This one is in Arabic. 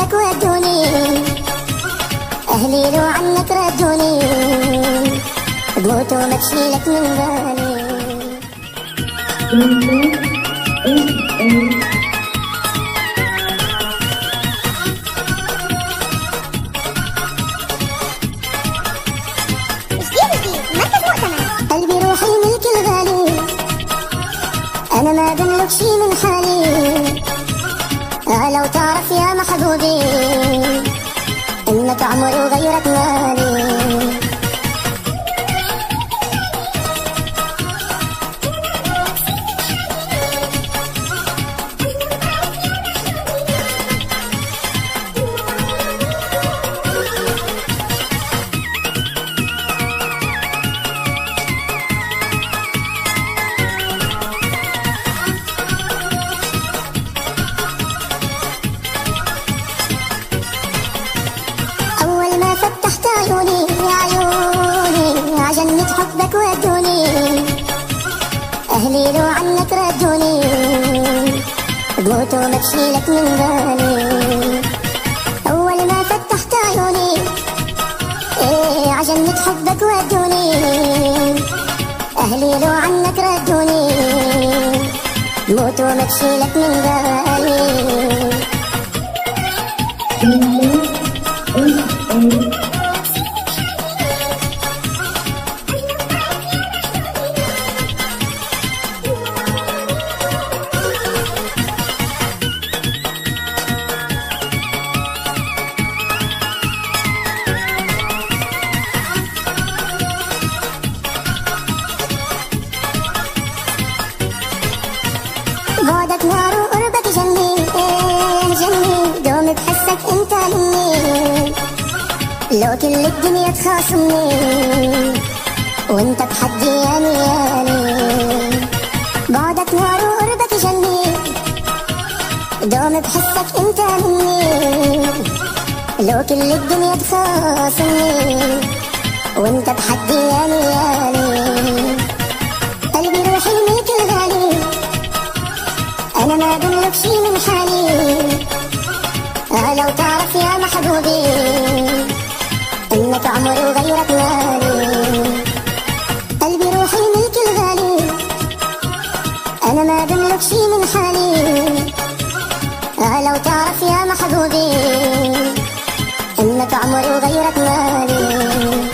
حبك ودوني، أهلي لو عنك ردوني، بموت وما تشيلك من بالي. قلبي روحي ملك الغالي، أنا ما بملك شي من حالي. لو تعرف يا محبوبي إنك عمري وغيرك مالي. فتحت عيوني يا عيوني عجنة حبك ودوني، أهلي لو عنك ردوني، بموت وما تشيلك من بالي. أول ما فتحت عيوني عجنة حبك ودوني، أهلي لو عنك ردوني، بموت وما تشيلك من بالي. بعدك نار وقربك جني، جني دوم بحسك انت مني، لو كل الدنيا تخاصمني وانت تحدياني ياني. بعدك نار وقربك جني، دوم بحسك انت مني، لو كل الدنيا تخاصمني وانت تحدياني ياني. قلبي روحي ملك الغالي، أنا ما بملك شي من حالي. لو تعرف يا محبوبي إنك عمري وغيرك مالي. قلبي روحي ملك الغالي، أنا ما بملك شي من حالي. لو تعرف يا محبوبي إنك عمري وغيرك مالي.